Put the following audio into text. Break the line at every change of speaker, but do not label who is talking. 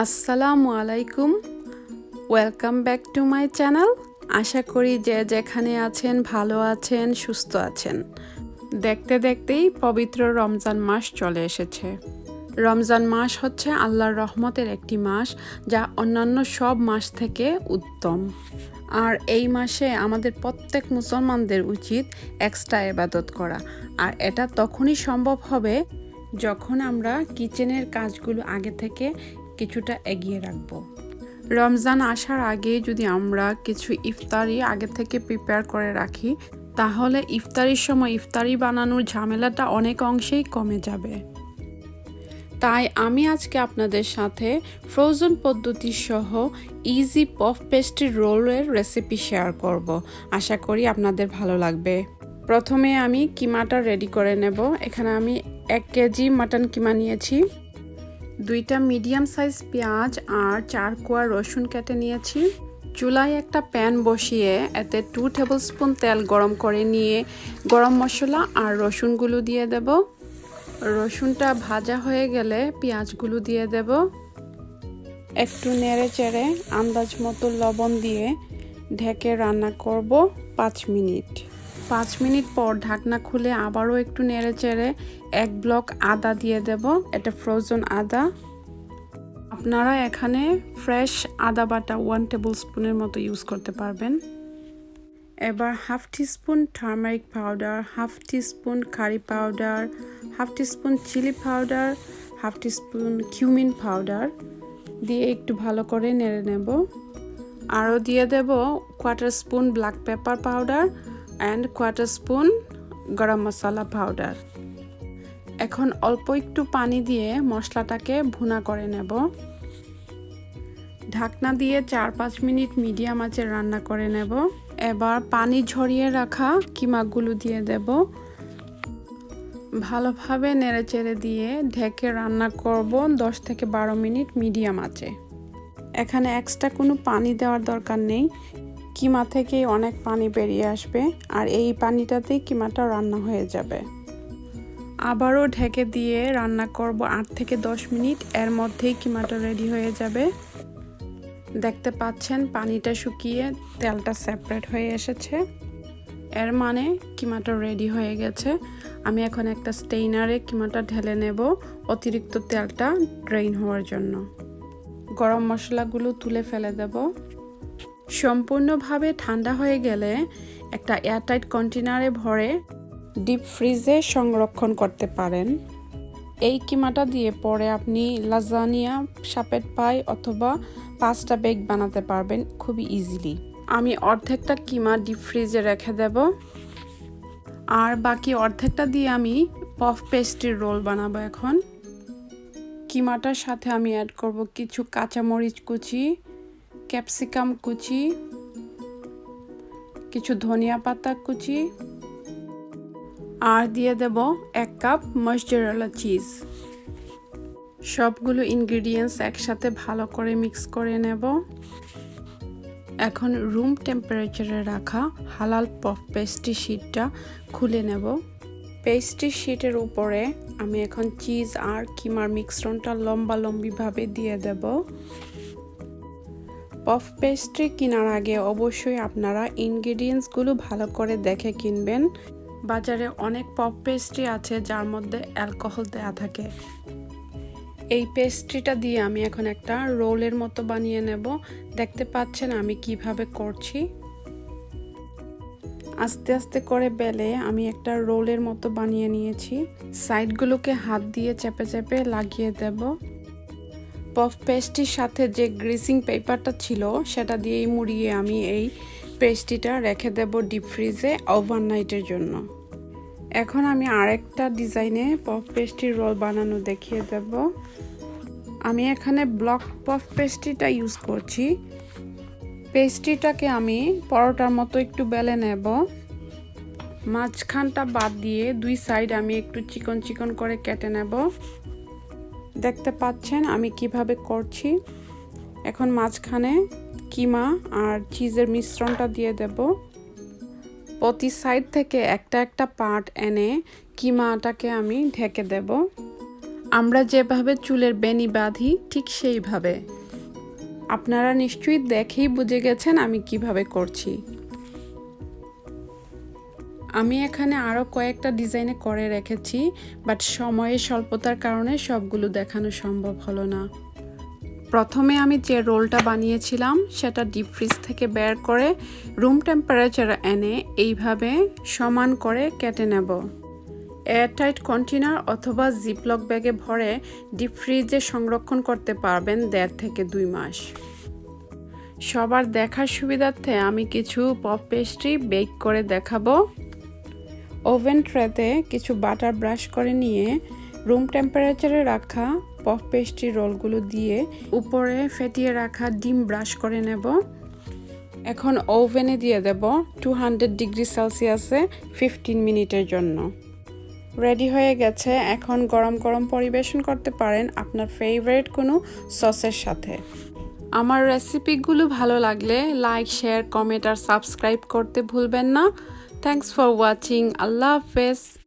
আসসালামু আলাইকুম, welcome back to my channel. আশা করি যে যেখানে আছেন ভালো আছেন, সুস্থ আছেন। দেখতে দেখতেই পবিত্র রমজান মাস চলে এসেছে। রমজান মাস হচ্ছে আল্লাহর রহমতের একটি মাস, যা অন্যান্য সব মাস থেকে উত্তম। আর এই মাসে আমাদের প্রত্যেক মুসলমানদের উচিত এক্সট্রা ইবাদত করা, আর এটা তখনই সম্ভব হবে যখন আমরা কিচেনের কাজগুলো আগে থেকে কিছুটা এগিয়ে রাখবো। রমজান আসার আগে যদি আমরা কিছু ইফতারি আগে থেকে প্রিপেয়ার করে রাখি, তাহলে ইফতারির সময় ইফতারি বানানোর ঝামেলাটা অনেক অংশেই কমে যাবে। তাই আমি আজকে আপনাদের সাথে ফ্রোজেন পদ্ধতি সহ ইজি পফ পেস্ট্রি রোলের রেসিপি শেয়ার করব। আশা করি আপনাদের ভালো লাগবে। প্রথমে আমি কিমাটা রেডি করে নেব। এখানে আমি 1 কেজি মাটন কিমা নিয়েছি, 2টা মিডিয়াম সাইজ পেঁয়াজ আর 4 কোয়া রসুন কেটে নিয়েছি। চুলায় একটা প্যান বসিয়ে এতে 2 টেবিলস্পুন তেল গরম করে নিয়ে গরম মশলা আর রসুনগুলো দিয়ে দেব। রসুনটা ভাজা হয়ে গেলে পেঁয়াজগুলো দিয়ে দেব। একটু নেড়ে চেড়ে আন্দাজ মতো লবণ দিয়ে ঢেকে রান্না করব 5 মিনিট। 5 মিনিট পর ঢাকনা খুলে আবারও একটু নেড়ে চেড়ে 1 ব্লক আদা দিয়ে দেব। এটা ফ্রোজেন আদা। আপনারা এখানে ফ্রেশ আদা বাটা 1 টেবিলস্পুনের মতো ইউজ করতে পারবেন। এবার 1/2 teaspoon turmeric powder, 1/2 teaspoon curry powder, 1/2 teaspoon chilli powder, 1/2 teaspoon cumin powder দিয়ে একটু ভালো করে নেড়ে নেব। আরও দিয়ে দেব 1/4 spoon black pepper powder and 1/4 spoon garam masala powder. এখন অল্প একটু পানি দিয়ে মশলাটাকে ভুনা করে নেব। ঢাকনা দিয়ে 4-5 মিনিট মিডিয়াম আঁচে রান্না করে নেব। এবার পানি ঝরিয়ে রাখা কিমাগুলো দিয়ে দেব। ভালোভাবে নেড়েচেড়ে দিয়ে ঢেকে রান্না করব 10 থেকে 12 মিনিট মিডিয়াম আঁচে। এখানে এক্সট্রা কোনো পানি দেওয়ার দরকার নেই, কিমা থেকে অনেক পানি বেরিয়ে আসবে আর এই পানিটাতেই কিমাটা রান্না হয়ে যাবে। আবারও ঢেকে দিয়ে রান্না করব 8 থেকে 10 মিনিট। এর মধ্যেই কিমাটা রেডি হয়ে যাবে। দেখতে পাচ্ছেন পানিটা শুকিয়ে তেলটা সেপারেট হয়ে এসেছে, এর মানে কিমাটা রেডি হয়ে গেছে। আমি এখন একটা স্টেইনারে কিমাটা ঢেলে নেব অতিরিক্ত তেলটা ড্রেইন হওয়ার জন্য। গরম মশলাগুলো তুলে ফেলে দেব। সম্পূর্ণভাবে ঠান্ডা হয়ে গেলে একটা এয়ারটাইট কন্টেনারে ভরে ডিপ ফ্রিজে সংরক্ষণ করতে পারেন। এই কিমাটা দিয়ে পরে আপনি লাজানিয়া, শাপেট পাই অথবা পাস্তা বেক বানাতে পারবেন খুবই ইজিলি। আমি অর্ধেকটা কিমা ডিপ ফ্রিজে রেখে দেব, আর বাকি অর্ধেকটা দিয়ে আমি পফ পেস্ট্রি রোল বানাবো। এখন কিমাটার সাথে আমি অ্যাড করব কিছু কাঁচামরিচ কুচি, ক্যাপসিকাম কুচি, কিছু ধনিয়া পাতা কুচি, আর দিয়ে দেব 1 কাপ মজজারেলা চিজ। সবগুলো ইনগ্রিডিয়েন্টস একসাথে ভালো করে মিক্স করে নেব। এখন রুম টেম্পারেচারে রাখা হালাল পফ পেস্ট্রি শিটটা খুলে নেব। পেস্ট্রি শিটের উপরে আমি এখন চিজ আর কিমার মিশ্রণটা লম্বালম্বিভাবে দিয়ে দেব। পফ পেস্ট্রি কেনার আগে অবশ্যই আপনারা ইনগ্রিডিয়েন্টসগুলো ভালো করে দেখে কিনবেন। বাজারে অনেক পফ পেস্ট্রি আছে যার মধ্যে অ্যালকোহল দেওয়া থাকে। এই পেস্ট্রিটা দিয়ে আমি এখন একটা রোলের মতো বানিয়ে নেব। দেখতে পাচ্ছেন আমি কিভাবে করছি। আস্তে আস্তে করে বেলে আমি একটা রোলের মতো বানিয়ে নিয়েছি। সাইডগুলোকে হাত দিয়ে চেপে চেপে লাগিয়ে দেব। পফ পেস্ট্রির সাথে যে গ্রিসিং পেপারটা ছিল সেটা দিয়েই মুড়িয়ে আমি এই পেস্ট্রিটা রেখে দেব ডিপ ফ্রিজে ওভারনাইটের জন্য। এখন আমি আরেকটা ডিজাইনে পফ পেস্ট্রি রোল বানানো দেখিয়ে দেব। আমি এখানে ব্লক পফ পেস্ট্রিটা ইউজ করছি। পেস্ট্রিটাকে আমি পরোটার মতো একটু বেলে নেব। মাঝখানটা বাদ দিয়ে 2 সাইড আমি একটু চিকন চিকন করে কেটে নেব। দেখতে পাচ্ছেন আমি কিভাবে করছি। এখন মাঝখানে কিমা আর চিজের মিশ্রণটা দিয়ে দেব। প্রতি সাইড থেকে একটা একটা পার্ট এনে কিমাটাকে আমি ঢেকে দেব। আমরা যেভাবে চুলের বেনি বাঁধি ঠিক সেইভাবে। আপনারা নিশ্চয়ই দেখেই বুঝে গেছেন আমি কিভাবে করছি। আমি এখানে আরও কয়েকটা ডিজাইনে করে রেখেছি, বাট সময়ের স্বল্পতার কারণে সবগুলো দেখানো সম্ভব হলো না। প্রথমে আমি যে রোলটা বানিয়েছিলাম সেটা ডিপ ফ্রিজ থেকে বের করে রুম টেম্পারেচারে এনে এইভাবে সমান করে কেটে নেব। এয়ারটাইট কন্টেনার অথবা জিপলক ব্যাগে ভরে ডিপ ফ্রিজে সংরক্ষণ করতে পারবেন 1.5 থেকে 2 মাস। সবার দেখার সুবিধার্থে আমি কিছু পফ পেস্ট্রি বেক করে দেখাবো। ওভেন ট্রেতে কিছু বাটার ব্রাশ করে নিয়ে রুম টেম্পারেচারে রাখা পফ পেস্ট্রি রোলগুলো দিয়ে উপরে ফেটিয়ে রাখা ডিম ব্রাশ করে নেব। এখন ওভেনে দিয়ে দেব 200 ডিগ্রি সেলসিয়াসে 15 মিনিটের জন্য। রেডি হয়ে গেছে। এখন গরম গরম পরিবেশন করতে পারেন আপনার ফেভারিট কোনো সসের সাথে। আমার রেসিপিগুলো ভালো লাগলে লাইক, শেয়ার, কমেন্ট আর সাবস্ক্রাইব করতে ভুলবেন না। Thanks for watching. আল্লাহ হাফেজ।